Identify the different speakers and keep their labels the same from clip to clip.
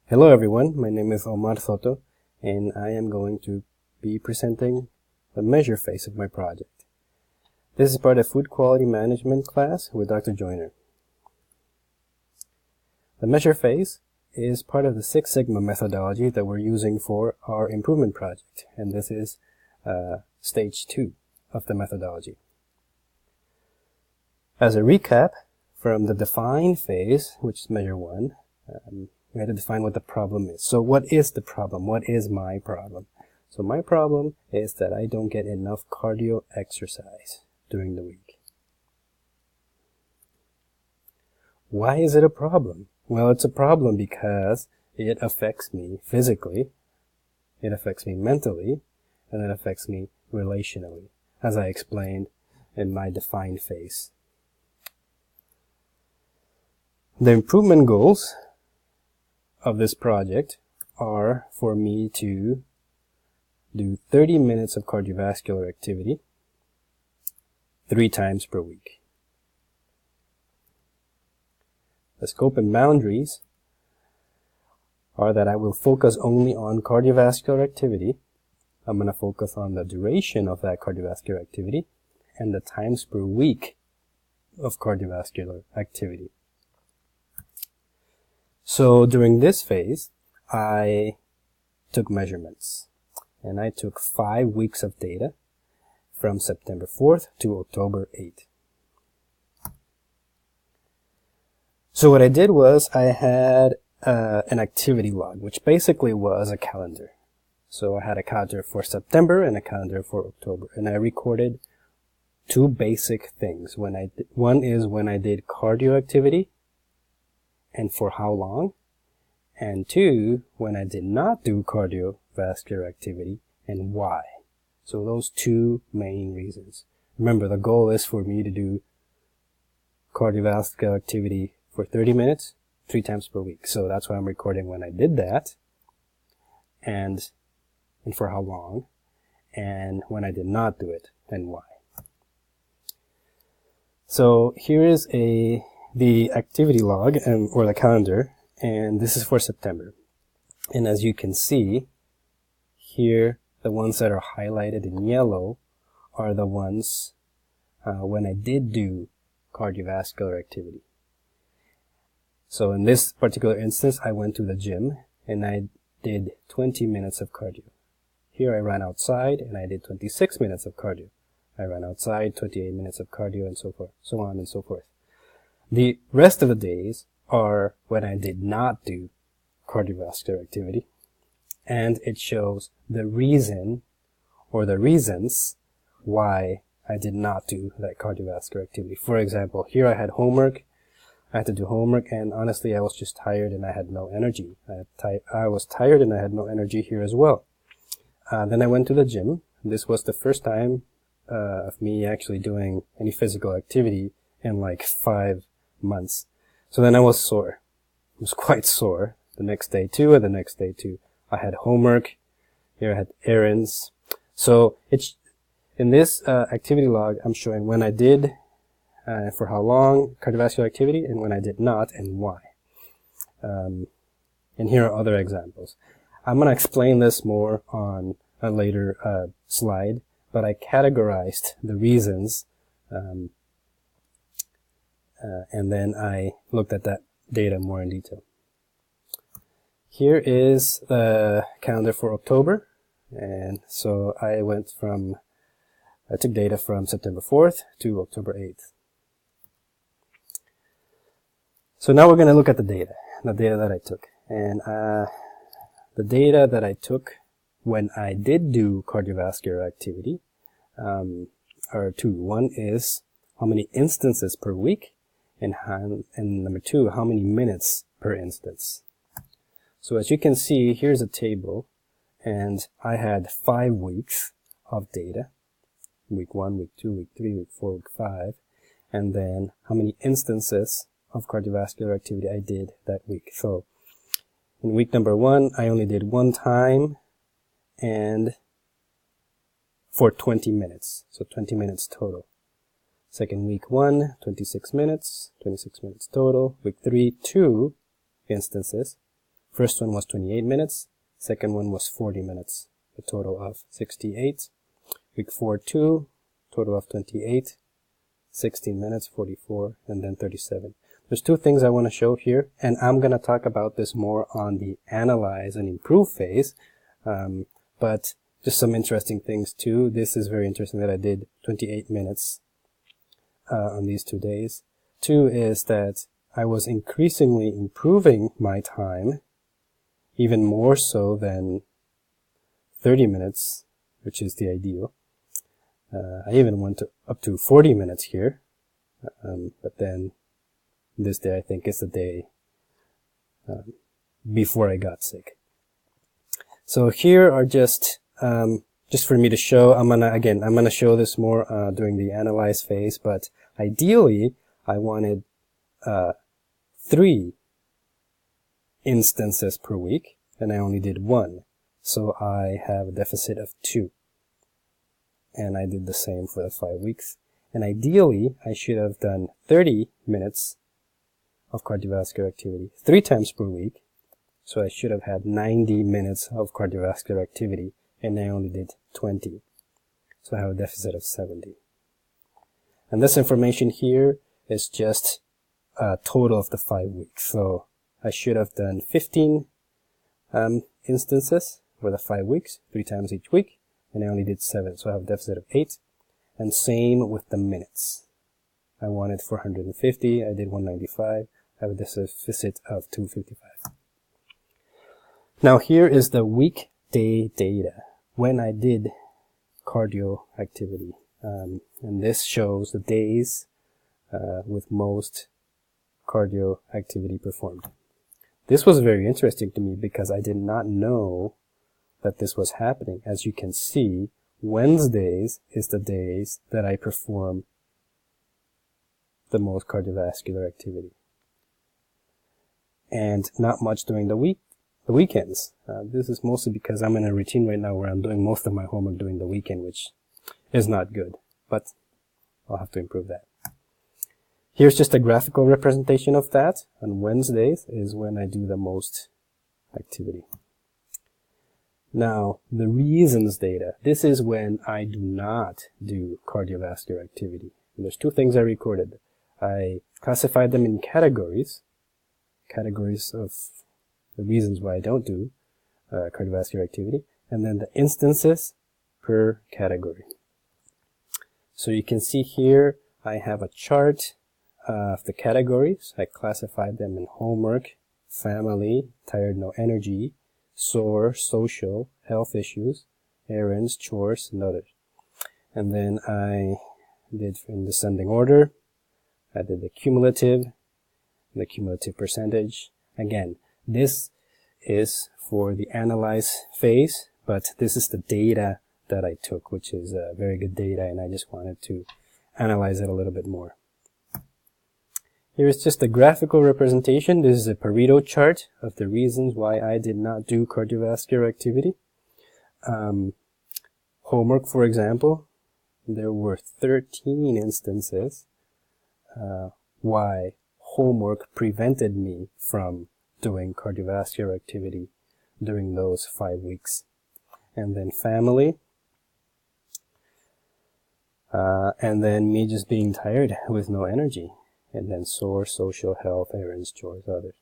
Speaker 1: Hello everyone, my name is Omar Soto and I am going to be presenting the measure phase of my project. This is part of food quality management class with Dr. Joyner. The measure phase is part of the Six Sigma methodology that we're using for our improvement project, and this is stage 2 of the methodology. As a recap, from the define phase, which is measure 1, we had to define what the problem is. So what is the problem? What is my problem? So my problem is that I don't get enough cardio exercise during the week. Why is it a problem? Well, it's a problem because it affects me physically, it affects me mentally, and it affects me relationally, as I explained in my define phase. The improvement goals of this project are for me to do 30 minutes of cardiovascular activity 3 times per week. The scope and boundaries are that I will focus only on cardiovascular activity. I'm going to focus on the duration of that cardiovascular activity and the times per week of cardiovascular activity. So during this phase, I took measurements, and I took 5 weeks of data from September 4th to October 8th. So what I did was I had an activity log, which basically was a calendar. So I had a calendar for September and a calendar for October, and I recorded 2 basic things. One is when I did cardio activity, and for how long, and 2, when I did not do cardiovascular activity and why. So those 2 main reasons. Remember, the goal is for me to do cardiovascular activity for 30 minutes, 3 times per week. So that's why I'm recording when I did that, and for how long, and when I did not do it, and why. So here is the activity log or the calendar, and this is for September. And as you can see here, the ones that are highlighted in yellow are the ones when I did do cardiovascular activity. So in this particular instance, I went to the gym and I did 20 minutes of cardio. Here I ran outside and I did 26 minutes of cardio. I ran outside, 28 minutes of cardio, and so forth, so on and so forth. The rest of the days are when I did not do cardiovascular activity, and it shows the reason or the reasons why I did not do that cardiovascular activity. For example, here I had homework. I had to do homework, and honestly, I was just tired and I had no energy. I was tired and I had no energy here as well. Then I went to the gym. This was the first time of me actually doing any physical activity in like 5 months. So then I was sore. I was quite sore the next day too, and the next day too. I had homework. Here I had errands. So it's in this activity log, I'm showing when I did, for how long, cardiovascular activity, and when I did not, and why. And here are other examples. I'm going to explain this more on a later slide, but I categorized the reasons and then I looked at that data more in detail. Here is the calendar for October, and so I took data from September 4th to October 8th. So now we're going to look at the data that I took. And the data that I took when I did do cardiovascular activity are 2. One is how many instances per week, and number 2, how many minutes per instance. So as you can see, here's a table, and I had 5 weeks of data. Week 1, week 2, week 3, week 4, week 5, and then how many instances of cardiovascular activity I did that week. So in week number 1, I only did 1 time and for 20 minutes. So 20 minutes total. Second week 1, 26 minutes total. Week 3, 2 instances First one was 28 minutes. Second one was 40 minutes. A total of 68. Week 4, 2. Total of 28. 16 minutes, 44, and then 37. There's two things I want to show here, and I'm going to talk about this more on the analyze and improve phase. But just some interesting things too. This is very interesting that I did 28 minutes on these 2 days. Two is that I was increasingly improving my time, even more so than 30 minutes, which is the ideal. I even went up to 40 minutes here, but then this day I think is the day before I got sick. So here are just for me to show. I'm gonna show this more during the analyze phase, but ideally I wanted 3 instances per week, and I only did 1, so I have a deficit of 2. And I did the same for the 5 weeks. And ideally, I should have done 30 minutes of cardiovascular activity 3 times per week. So I should have had 90 minutes of cardiovascular activity, and I only did 20. So I have a deficit of 70. And this information here is just a total of the 5 weeks. So I should have done 15 instances for the 5 weeks, 3 times each week. And I only did 7, so I have a deficit of 8. And same with the minutes. I wanted 450, I did 195, I have a deficit of 255. Now here is the weekday data, when I did cardio activity. And this shows the days with most cardio activity performed. This was very interesting to me because I did not know that this was happening. As you can see, Wednesdays is the days that I perform the most cardiovascular activity. And not much during the weekends. This is mostly because I'm in a routine right now where I'm doing most of my homework during the weekend, which is not good, but I'll have to improve that. Here's just a graphical representation of that. On Wednesdays is when I do the most activity. Now, the reasons data. This is when I do not do cardiovascular activity. And there's 2 things I recorded. I classified them in categories of the reasons why I don't do cardiovascular activity, and then the instances per category. So you can see here I have a chart of the categories. I classified them in homework, family, tired, no energy, sore, social, health issues, errands, chores, and others. And then I did in descending order. I did the cumulative percentage. Again, this is for the analyze phase, but this is the data that I took, which is very good data, and I just wanted to analyze it a little bit more. Here's just a graphical representation. This is a Pareto chart of the reasons why I did not do cardiovascular activity. Homework, for example, there were 13 instances why homework prevented me from doing cardiovascular activity during those 5 weeks. And then family, and then me just being tired with no energy. And then sore, social, health, errands, chores, others.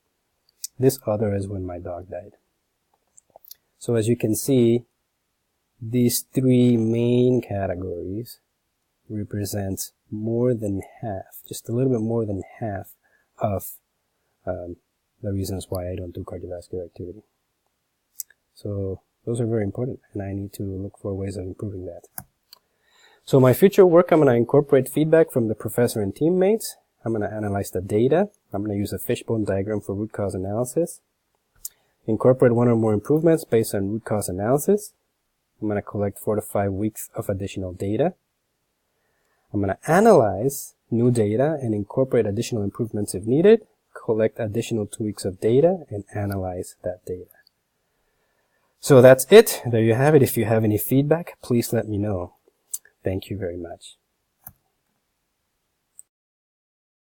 Speaker 1: This other is when my dog died. So as you can see, these 3 main categories represent more than half, just a little bit more than half of the reasons why I don't do cardiovascular activity. So those are very important, and I need to look for ways of improving that. So my future work, I'm going to incorporate feedback from the professor and teammates. I'm going to analyze the data. I'm going to use a fishbone diagram for root cause analysis. Incorporate 1 or more improvements based on root cause analysis. I'm going to collect 4 to 5 weeks of additional data. I'm going to analyze new data and incorporate additional improvements if needed. Collect additional 2 weeks of data and analyze that data. So that's it. There you have it. If you have any feedback, please let me know. Thank you very much.